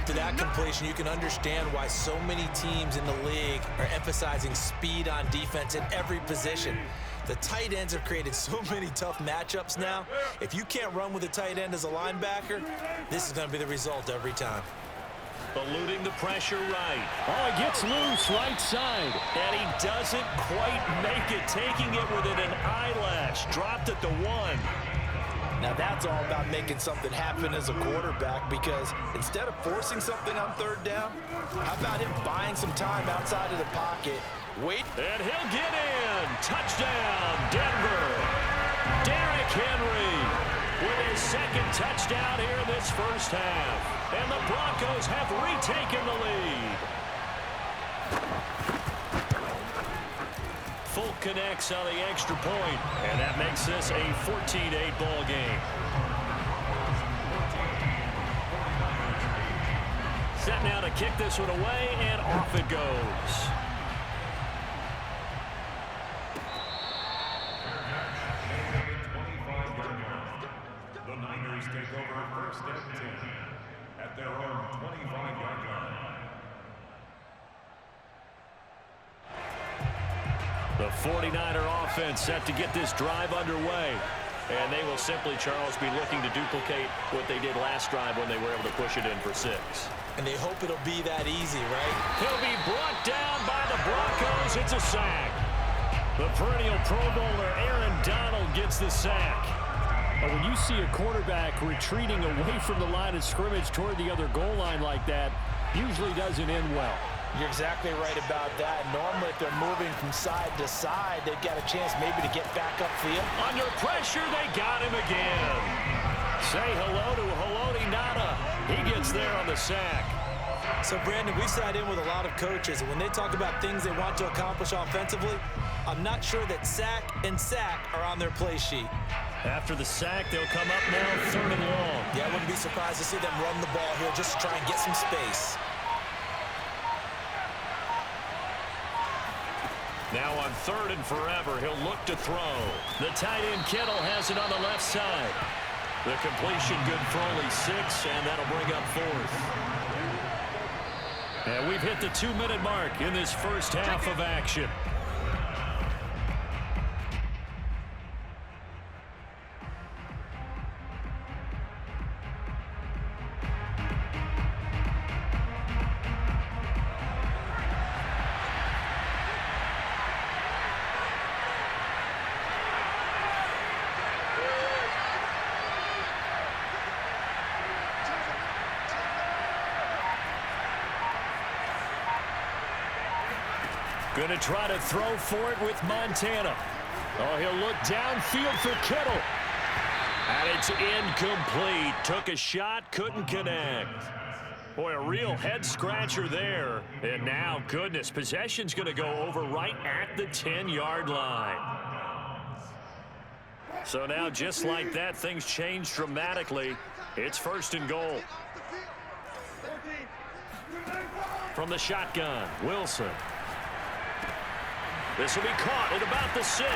After that completion, you can understand why so many teams in the league are emphasizing speed on defense at every position. The tight ends have created so many tough matchups now. If you can't run with a tight end as a linebacker, this is going to be the result every time. Eluding the pressure right. Oh, he gets loose right side. And he doesn't quite make it, taking it within an eyelash. Dropped at the 1. Now that's all about making something happen as a quarterback, because instead of forcing something on third down, how about him buying some time outside of the pocket? Wait. And he'll get in. Touchdown, Denver. Derrick Henry with his second touchdown here in this first half. And the Broncos have retaken the lead. Folk connects on the extra point, and that makes this a 14-8 ball game. Set now to kick this one away, and off it goes. The Niners take over first and 10 at their own 25-yard line. The 49er offense set to get this drive underway. And they will simply, Charles, be looking to duplicate what they did last drive when they were able to push it in for 6. And they hope it'll be that easy, right? He'll be brought down by the Broncos. It's a sack. The perennial Pro Bowler Aaron Donald gets the sack. But when you see a quarterback retreating away from the line of scrimmage toward the other goal line like that, usually doesn't end well. You're exactly right about that. Normally, if they're moving from side to side, they've got a chance maybe to get back upfield. Under pressure, they got him again. Say hello to Haloti Ngata. He gets there on the sack. So, Brandon, we sat in with a lot of coaches, and when they talk about things they want to accomplish offensively, I'm not sure that sack and sack are on their play sheet. After the sack, they'll come up now 3rd and long. Yeah, I wouldn't be surprised to see them run the ball here just to try and get some space. Now on 3rd and forever, he'll look to throw. The tight end Kittle has it on the left side. The completion good for only 6, and that'll bring up 4th. And we've hit the 2-minute mark in this first half of action. Going to try to throw for it with Montana. Oh, he'll look downfield for Kittle. And it's incomplete. Took a shot, couldn't connect. Boy, a real head-scratcher there. And now, goodness, possession's going to go over right at the 10-yard line. So now, just like that, things change dramatically. It's 1st and goal. From the shotgun, Wilson. This will be caught at about the 6.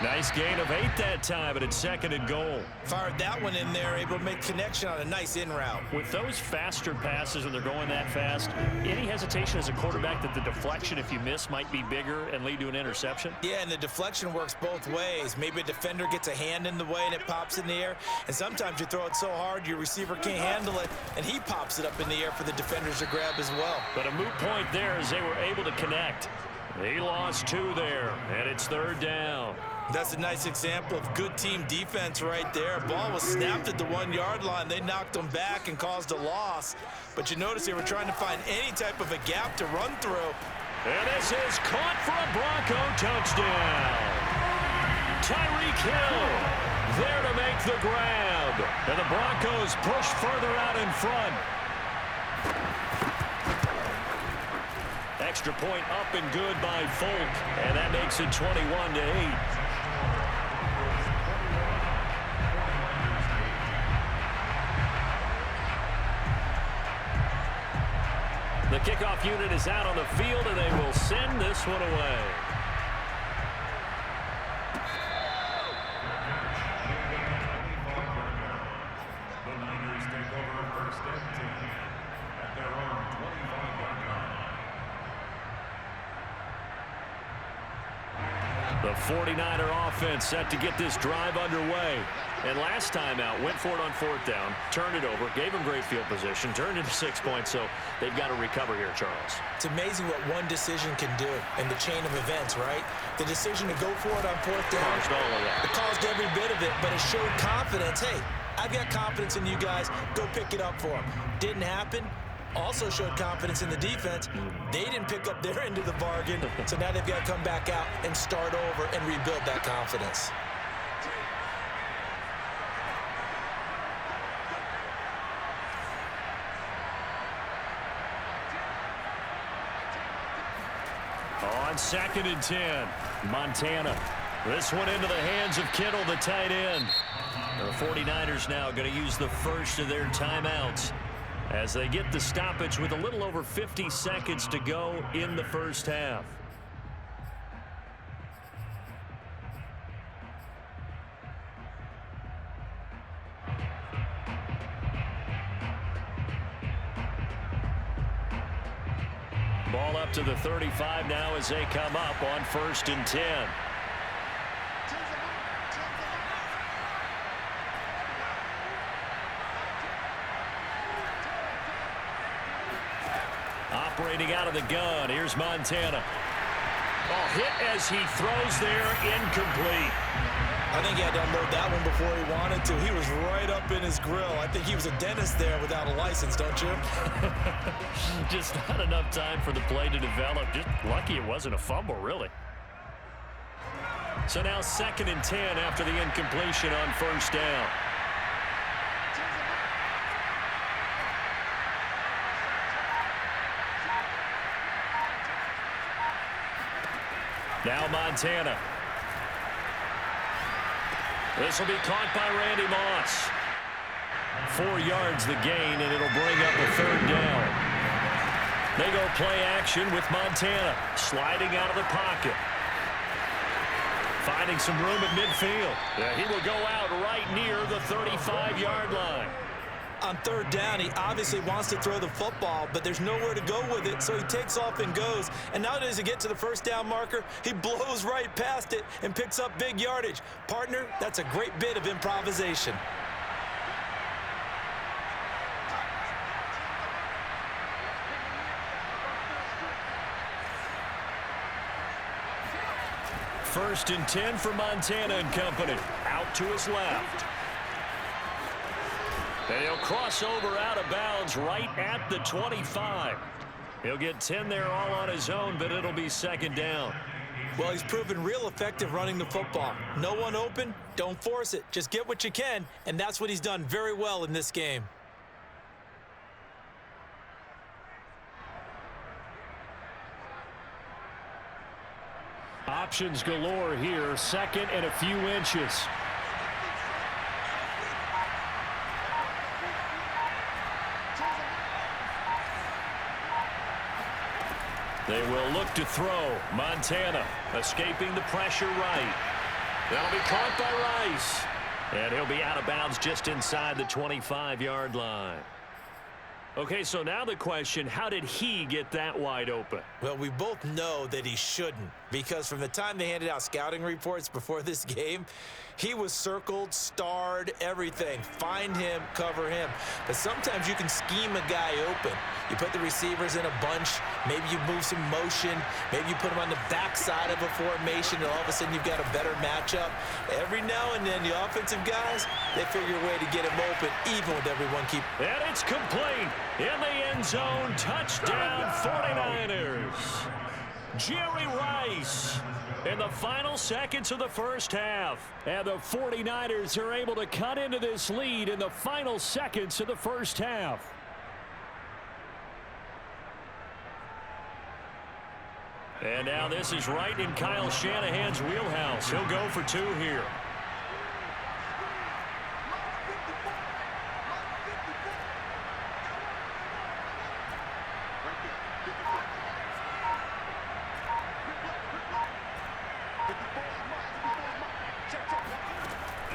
Nice gain of 8 that time, but it's 2nd and goal. Fired that one in there, able to make connection on a nice in route. With those faster passes when they're going that fast, any hesitation as a quarterback that the deflection, if you miss, might be bigger and lead to an interception? Yeah, and the deflection works both ways. Maybe a defender gets a hand in the way and it pops in the air, and sometimes you throw it so hard your receiver can't handle it, and he pops it up in the air for the defenders to grab as well. But a moot point there as they were able to connect. He lost 2 there, and it's 3rd down. That's a nice example of good team defense right there. Ball was snapped at the 1-yard line. They knocked them back and caused a loss. But you notice they were trying to find any type of a gap to run through. And this is caught for a Bronco touchdown. Tyreek Hill there to make the grab. And the Broncos push further out in front. Extra point up and good by Folk. And that makes it 21-8. The kickoff unit is out on the field, and they will send this one away. The Niners take over first and 10 The 49er offense set to get this drive underway. And last time out, went for it on fourth down, turned it over, gave them great field position, turned into 6 points, so they've got to recover here, Charles. It's amazing what one decision can do in the chain of events, right? The decision to go for it on fourth down, Caused all of that. it caused every bit of it, but it showed confidence. Hey, I've got confidence in you guys. Go pick it up for them. Didn't happen. Also showed confidence in the defense. They didn't pick up their end of the bargain, so now they've got to come back out and start over and rebuild that confidence. On 2nd and 10, Montana. This one into the hands of Kittle, the tight end. The 49ers now going to use the first of their timeouts as they get the stoppage with a little over 50 seconds to go in the first half. Ball up to the 35 now as they come up on 1st and 10. Operating out of the gun, here's Montana. Ball hit as he throws there, incomplete. I think he had to unload that one before he wanted to. He was right up in his grill. I think he was a dentist there without a license, don't you? Just not enough time for the play to develop. Just lucky it wasn't a fumble, really. So now 2nd and 10 after the incompletion on 1st down. Now Montana. This will be caught by Randy Moss. 4 yards the gain, and it'll bring up a 3rd down. They go play action with Montana sliding out of the pocket. Finding some room at midfield. Yeah, he will go out right near the 35-yard line. On 3rd down, he obviously wants to throw the football, but there's nowhere to go with it, so he takes off and goes. And now as he gets to the 1st down marker, he blows right past it and picks up big yardage. Partner, that's a great bit of improvisation. First and 10 for Montana and company. Out to his left. And he'll cross over out of bounds right at the 25. He'll get 10 there all on his own, but it'll be 2nd down. Well, he's proven real effective running the football. No one open, don't force it. Just get what you can, and that's what he's done very well in this game. Options galore here. 2nd and a few inches. They will look to throw. Montana escaping the pressure right. That'll be caught by Rice. And he'll be out of bounds just inside the 25-yard line. Okay, so now the question, how did he get that wide open? Well, we both know that he shouldn't, because from the time they handed out scouting reports before this game, he was circled, starred, everything. Find him, cover him. But sometimes you can scheme a guy open. You put the receivers in a bunch. Maybe you move some motion. Maybe you put them on the backside of a formation, and all of a sudden you've got a better matchup. Every now and then, the offensive guys, they figure a way to get him open, even with everyone keep. And it's complete. In the end zone, touchdown 49ers. Jerry Rice in the final seconds of the first half. And the 49ers are able to cut into this lead in the final seconds of the first half. And now this is right in Kyle Shanahan's wheelhouse. He'll go for 2 here.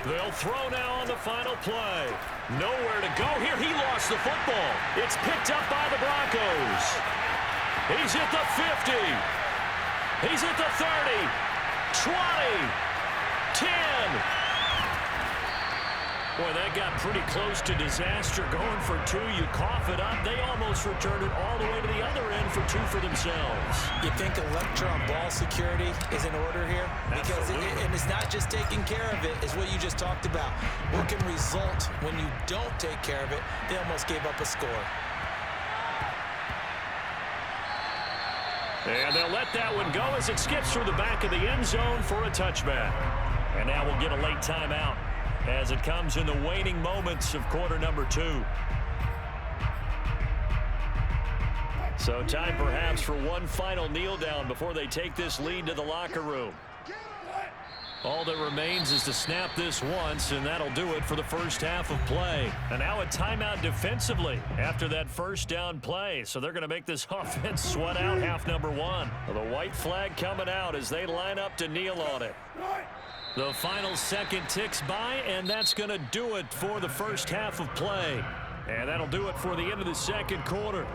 They'll throw now on the final play. Nowhere to go here. He lost the football. It's picked up by the Broncos. He's at the 50. He's at the 30. 20, 10. Boy, that got pretty close to disaster. Going for two, you cough it up. They almost returned it all the way to the other end for two for themselves. You think electron ball security is in order here? Because and it's not just taking care of it, it's what you just talked about. What can result when you don't take care of it? They almost gave up a score. And they'll let that one go as it skips through the back of the end zone for a touchback. And now we'll get a late timeout as it comes in the waning moments of quarter number 2. So time perhaps for one final kneel down before they take this lead to the locker room. All that remains is to snap this once, and that'll do it for the first half of play. And now a timeout defensively after that first down play. So they're going to make this offense sweat out half number 1. The white flag coming out as they line up to kneel on it. The final second ticks by, and that's going to do it for the first half of play. And that'll do it for the end of the second quarter.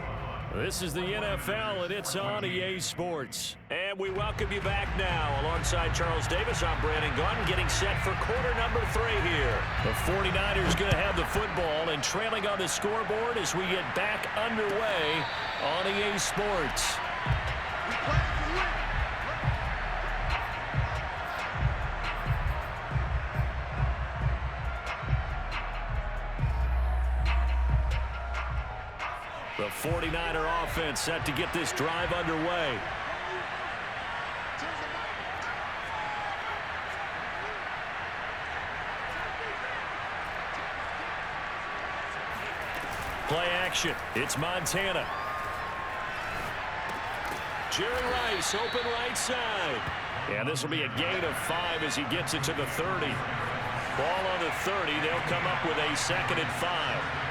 This is the NFL, and it's on EA Sports. And we welcome you back now. Alongside Charles Davis, I'm Brandon Gunn, getting set for quarter number 3 here. The 49ers going to have the football and trailing on the scoreboard as we get back underway on EA Sports. The 49er offense set to get this drive underway. Play action. It's Montana. Jerry Rice, open right side. And this will be a gain of 5 as he gets it to the 30. Ball on the 30. They'll come up with a 2nd and 5.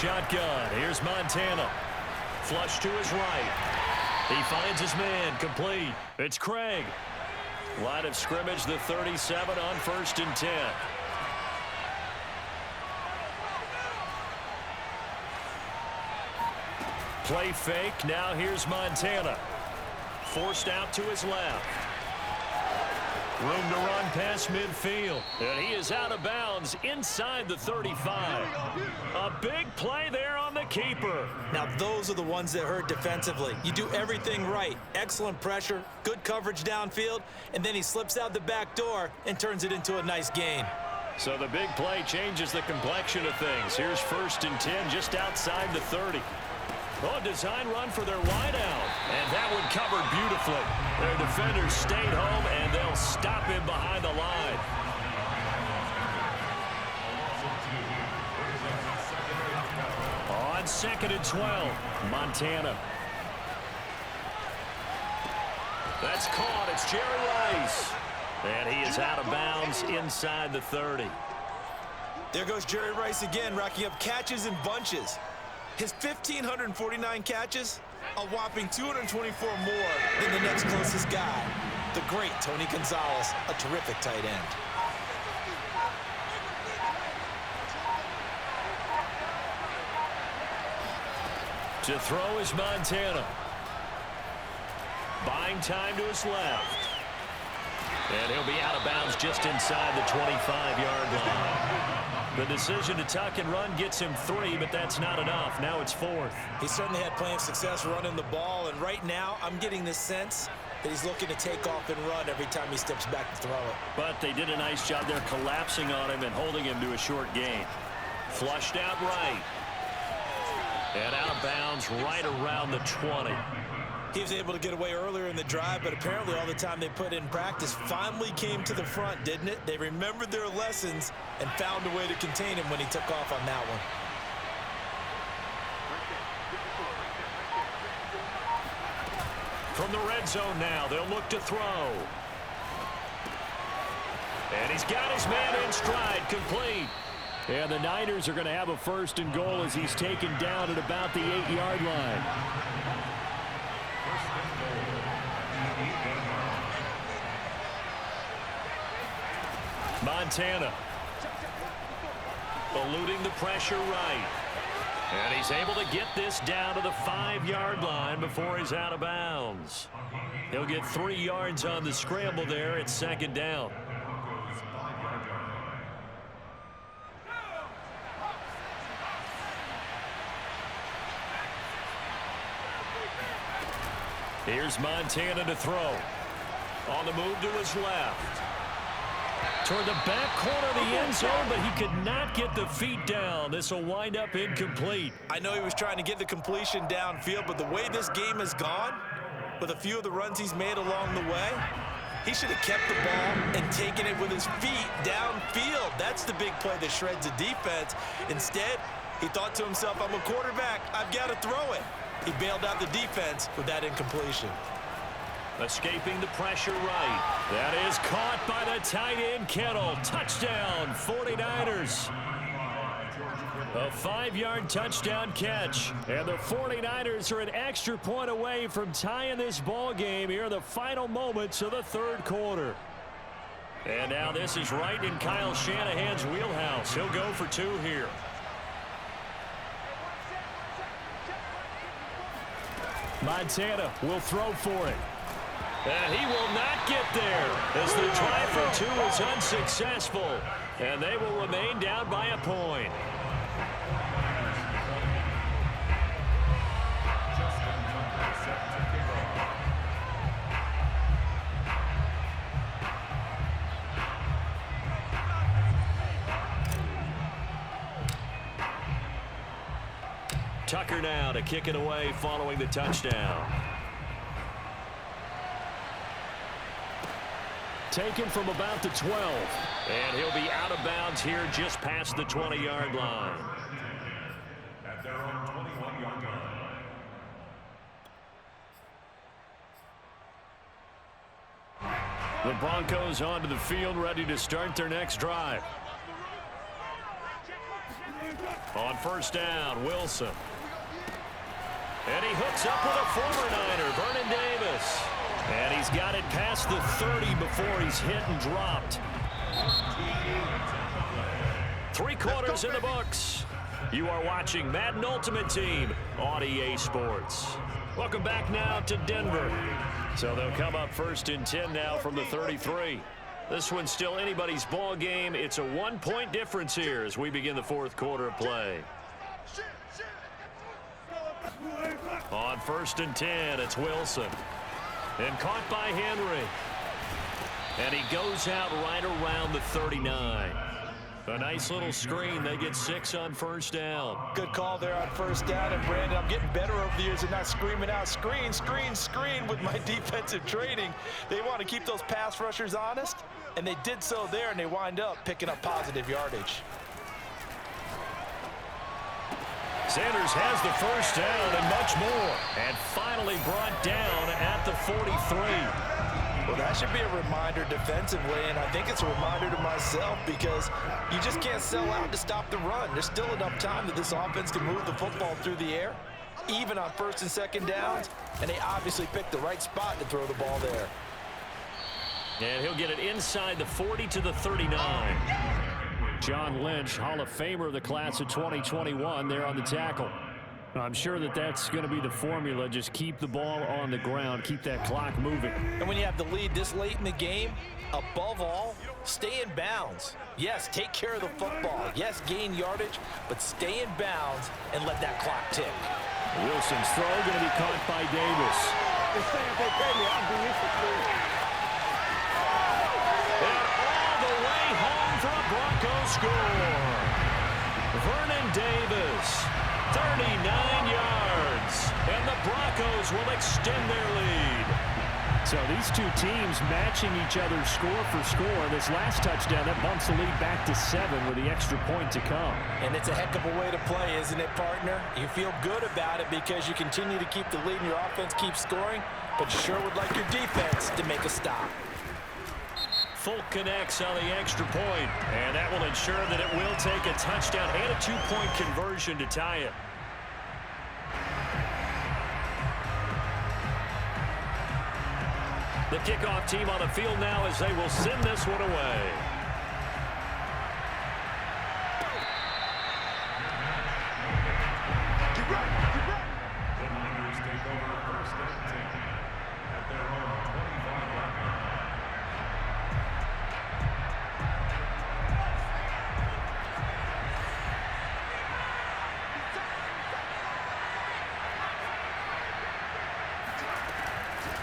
Shotgun. Here's Montana. Flush to his right. He finds his man. Complete. It's Craig. Line of scrimmage, the 37 on 1st and 10. Play fake. Now here's Montana. Forced out to his left. Room to run past midfield. And he is out of bounds inside the 35. A big play there on the keeper. Now those are the ones that hurt defensively. You do everything right. Excellent pressure, good coverage downfield, and then he slips out the back door and turns it into a nice gain. So the big play changes the complexion of things. Here's 1st and 10 just outside the 30. Oh, design run for their wideout. And that one covered beautifully. Their defenders stayed home, and they'll stop him behind the line. On 2nd and 12, Montana. That's caught. It's Jerry Rice. And he is out of bounds inside the 30. There goes Jerry Rice again, racking up catches in bunches. His 1,549 catches, a whopping 224 more than the next closest guy, the great Tony Gonzalez, a terrific tight end. To throw is Montana. Buying time to his left. And he'll be out of bounds just inside the 25-yard line. The decision to tuck and run gets him 3, but that's not enough. Now it's 4th. He certainly had plenty of success running the ball, and right now I'm getting the sense that he's looking to take off and run every time he steps back to throw it. But they did a nice job there collapsing on him and holding him to a short gain. Flushed out right. And out of bounds right around the 20. He was able to get away earlier in the drive, but apparently all the time they put in practice finally came to the front, didn't it? They remembered their lessons and found a way to contain him when he took off on that one. From the red zone now, they'll look to throw. And he's got his man in stride, complete. And the Niners are going to have a 1st and goal as he's taken down at about the 8-yard line. Montana. eluding the pressure right. And he's able to get this down to the 5-yard line before he's out of bounds. He'll get 3 yards on the scramble there. It's second down. Here's Montana to throw. On the move to his left. Toward the back corner of the end zone, but he could not get the feet down. This will wind up incomplete. I know he was trying to get the completion downfield, but the way this game has gone, with a few of the runs he's made along the way, he should have kept the ball and taken it with his feet downfield. That's the big play that shreds the defense. Instead, he thought to himself, I'm a quarterback, I've got to throw it. He bailed out the defense with that incompletion. Escaping the pressure right. That is caught by the tight end, Kittle. Touchdown, 49ers. A 5-yard touchdown catch. And the 49ers are an extra point away from tying this ball game here in the final moments of the third quarter. And now this is right in Kyle Shanahan's wheelhouse. He'll go for 2 here. Montana will throw for it. And he will not get there as the try for 2 is unsuccessful. And they will remain down by a point. Tucker now to kick it away following the touchdown. Taken from about the 12. And he'll be out of bounds here just past the 20-yard line. At their own 21-yard line. The Broncos onto the field, ready to start their next drive. On first down, Wilson. And he hooks up with a former Niner, Vernon Davis. And he's got it past the 30 before he's hit and dropped. 3 quarters in the books. You are watching Madden Ultimate Team on EA Sports. Welcome back now to Denver. So they'll come up first and 10 now from the 33. This one's still anybody's ball game. It's a 1-point difference here as we begin the fourth quarter of play. On first and 10, it's Wilson. And caught by Henry. And he goes out right around the 39. A nice little screen. They get 6 on first down. Good call there on first down. And, Brandon, I'm getting better over the years and not screaming out, screen, screen, screen with my defensive training. They want to keep those pass rushers honest, and they did so there, and they wind up picking up positive yardage. Sanders has the first down and much more. And finally brought down at the 43. Well, that should be a reminder defensively, and I think it's a reminder to myself because you just can't sell out to stop the run. There's still enough time that this offense can move the football through the air, even on first and second downs, and they obviously picked the right spot to throw the ball there. And he'll get it inside the 40 to the 39. John Lynch, Hall of Famer of the class of 2021, there on the tackle. I'm sure that that's going to be the formula. Just keep the ball on the ground, keep that clock moving. And when you have the lead this late in the game, above all, stay in bounds. Yes, take care of the football. Yes, gain yardage, but stay in bounds and let that clock tick. Wilson's throw going to be caught by Davis. And all the way home for a Broncos score. Vernon Davis, 39 yards, and the Broncos will extend their lead. So these two teams matching each other's score for score. This last touchdown, that bumps the lead back to 7 with the extra point to come. And it's a heck of a way to play, isn't it, partner? You feel good about it because you continue to keep the lead and your offense keeps scoring, but you sure would like your defense to make a stop. Folk connects on the extra point, and that will ensure that it will take a touchdown and a 2-point conversion to tie it. The kickoff team on the field now as they will send this one away.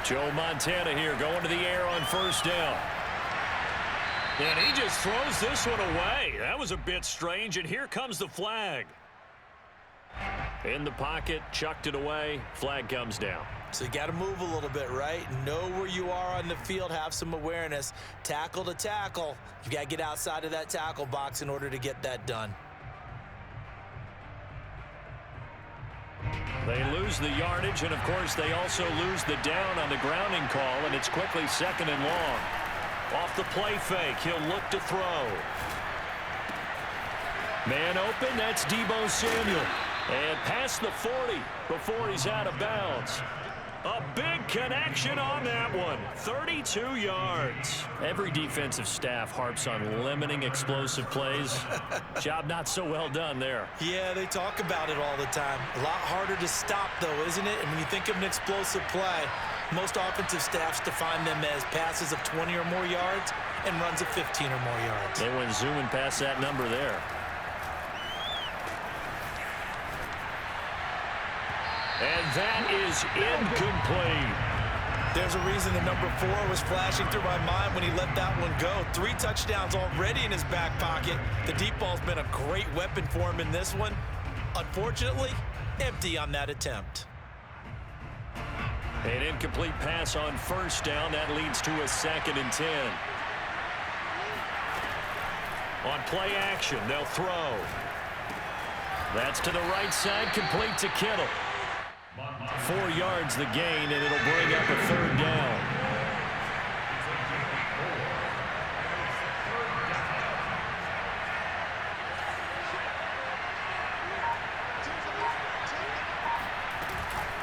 Joe Montana here going to the air on first down. And he just throws this one away. That was a bit strange, and here comes the flag. In the pocket, chucked it away, flag comes down. So you got to move a little bit, right? Know where you are on the field, have some awareness. Tackle to tackle. You got to get outside of that tackle box in order to get that done. They lose the yardage, and of course they also lose the down on the grounding call, and it's quickly second and long. Off the play fake, he'll look to throw. Man open, that's Deebo Samuel. And past the 40 before he's out of bounds. A big connection on that one. 32 yards. Every defensive staff harps on limiting explosive plays. Job not so well done there. Yeah, they talk about it all the time. A lot harder to stop, though, isn't it? And when you think of an explosive play, most offensive staffs define them as passes of 20 or more yards and runs of 15 or more yards. They went zooming past that number there. And that is incomplete. There's a reason the number 4 was flashing through my mind when he let that one go. 3 touchdowns already in his back pocket. The deep ball's been a great weapon for him in this one. Unfortunately, empty on that attempt. An incomplete pass on first down. That leads to a 2nd and 10. On play action, they'll throw. That's to the right side, complete to Kittle. 4 yards the gain, and it'll bring up a 3rd down.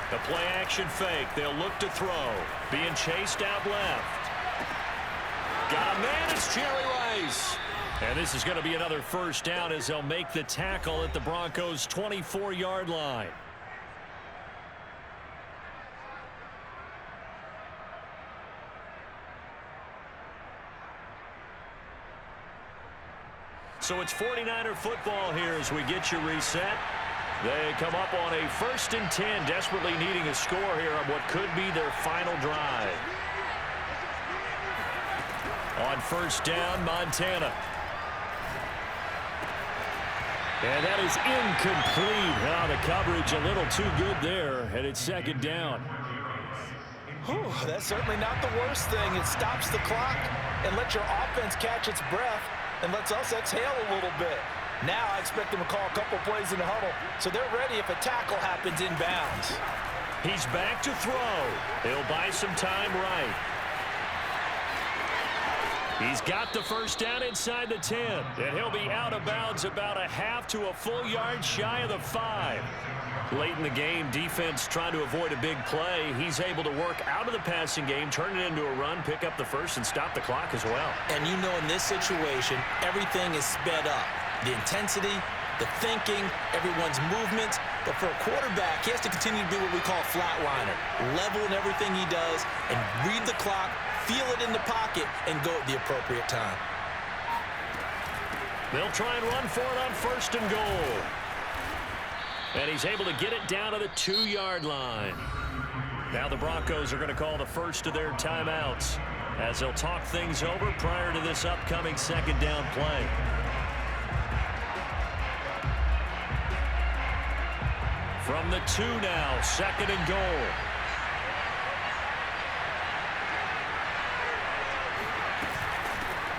The play action fake. They'll look to throw. Being chased out left. Got a man. It's Jerry Rice. And this is going to be another first down as they'll make the tackle at the Broncos' 24-yard line. So it's 49er football here as we get you reset. They come up on a 1st and 10, desperately needing a score here on what could be their final drive. On first down, Montana. And that is incomplete. Now the coverage a little too good there, and it's 2nd down. Whew, that's certainly not the worst thing. It stops the clock and lets your offense catch its breath and lets us exhale a little bit. Now I expect them to call a couple plays in the huddle, so they're ready if a tackle happens inbounds. He's back to throw. He'll buy some time right. He's got the first down inside the 10, and he'll be out of bounds about a half to a full yard shy of the 5. Late in the game, defense trying to avoid a big play. He's able to work out of the passing game, turn it into a run, pick up the first, and stop the clock as well. And you know in this situation, everything is sped up. The intensity, the thinking, everyone's movements. But for a quarterback, he has to continue to be what we call a flatliner. Level in everything he does and read the clock, feel it in the pocket, and go at the appropriate time. They'll try and run for it on 1st and goal. And he's able to get it down to the 2-yard line. Now the Broncos are going to call the first of their timeouts as they'll talk things over prior to this upcoming 2nd down play. From the 2 now, 2nd and goal.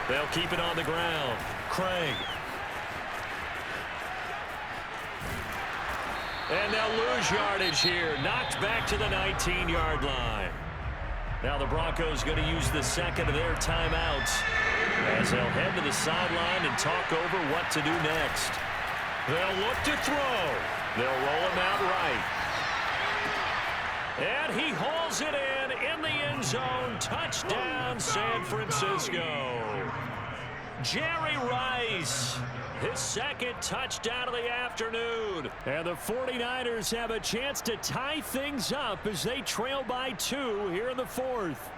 They'll keep it on the ground. Craig. And they'll lose yardage here. Knocked back to the 19-yard line. Now the Broncos going to use the 2nd of their timeouts as they'll head to the sideline and talk over what to do next. They'll look to throw. They'll roll him out right. And he hauls it in the end zone. Touchdown, San Francisco. Jerry Rice, his 2nd touchdown of the afternoon. And the 49ers have a chance to tie things up as they trail by 2 here in the 4th.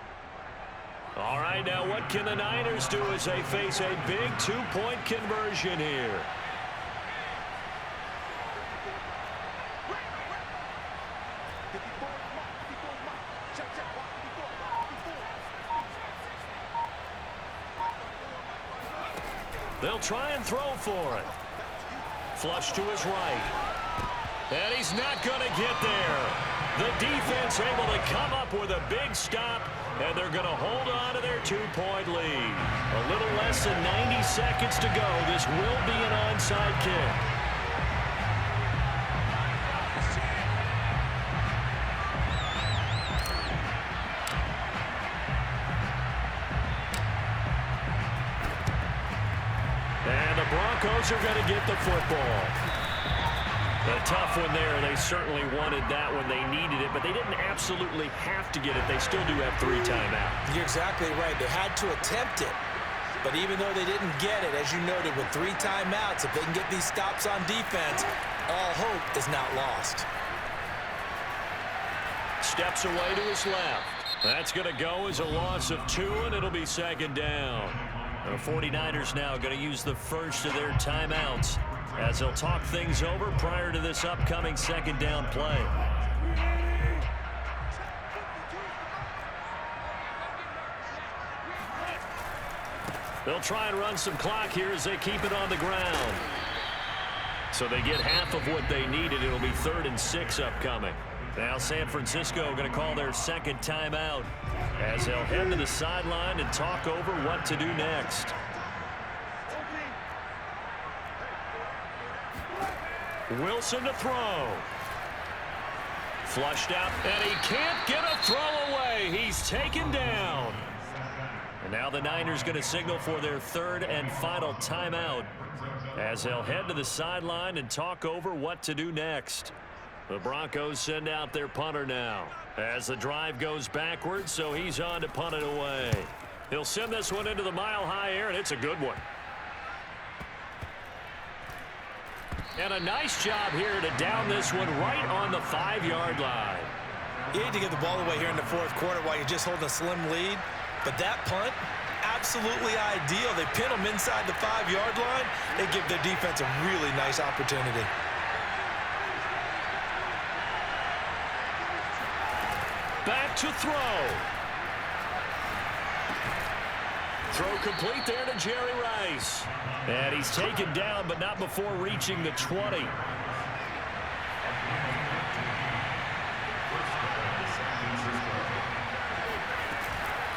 All right, now what can the Niners do as they face a big 2-point conversion here? They'll try and throw for it. Flush to his right. And he's not going to get there. The defense able to come up with a big stop, and they're going to hold on to their 2-point lead. A little less than 90 seconds to go. This will be an onside kick. And the Broncos are going to get the football. A tough one there. They certainly wanted that when they needed it, but they didn't absolutely have to get it. They still do have 3 timeouts. You're exactly right. They had to attempt it. But even though they didn't get it, as you noted, with 3 timeouts, if they can get these stops on defense, all hope is not lost. Steps away to his left. That's going to go as a loss of 2, and it'll be 2nd down. The 49ers now going to use the first of their timeouts as they'll talk things over prior to this upcoming 2nd down play. They'll try and run some clock here as they keep it on the ground. So they get half of what they needed. It'll be 3rd and 6 upcoming. Now San Francisco going to call their 2nd timeout as they'll head to the sideline and talk over what to do next. Wilson to throw. Flushed out, and he can't get a throw away. He's taken down. And now the Niners going to signal for their 3rd and final timeout as they'll head to the sideline and talk over what to do next. The Broncos send out their punter now as the drive goes backwards, so he's on to punt it away. He'll send this one into the mile-high air, and it's a good one. And a nice job here to down this one right on the 5-yard line. You need to get the ball away here in the 4th quarter while you're just holding a slim lead. But that punt, absolutely ideal. They pin them inside the 5-yard line. They give their defense a really nice opportunity. Back to throw. Throw complete there to Jerry Rice. And he's taken down, but not before reaching the 20.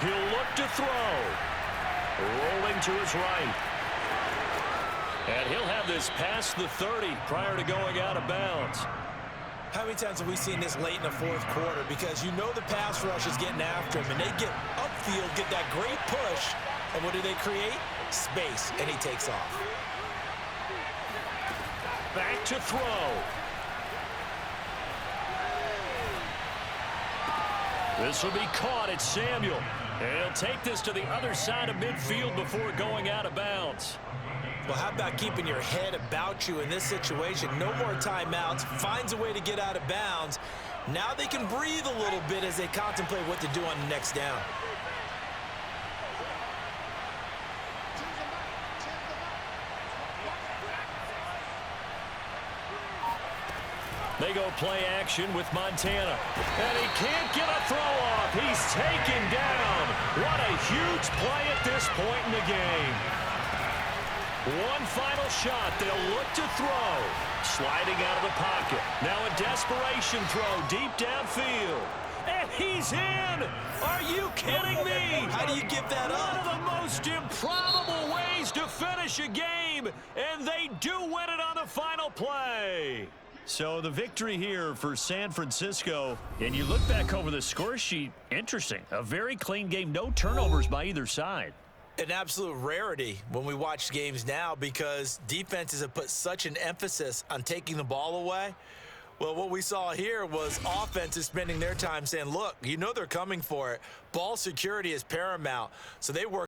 He'll look to throw. Rolling to his right. And he'll have this past the 30 prior to going out of bounds. How many times have we seen this late in the 4th quarter? Because you know the pass rush is getting after him, and they get upfield, get that great push, and what do they create? Space, and he takes off. Back to throw. This will be caught at Samuel. And he'll take this to the other side of midfield before going out of bounds. Well, how about keeping your head about you in this situation? No more timeouts. Finds a way to get out of bounds. Now they can breathe a little bit as they contemplate what to do on the next down. They go play action with Montana. And he can't get a throw off. He's taken down. What a huge play at this point in the game. One final shot. They'll look to throw. Sliding out of the pocket. Now a desperation throw deep downfield. And he's in. Are you kidding me? How do you give that up? One of the most improbable ways to finish a game. And they do win it on the final play. So the victory here for San Francisco. And you look back over the score sheet. Interesting. A very clean game. No turnovers by either side. An absolute rarity when we watch games now because defenses have put such an emphasis on taking the ball away. Well, what we saw here was offenses spending their time saying, look, you know they're coming for it. Ball security is paramount. So they work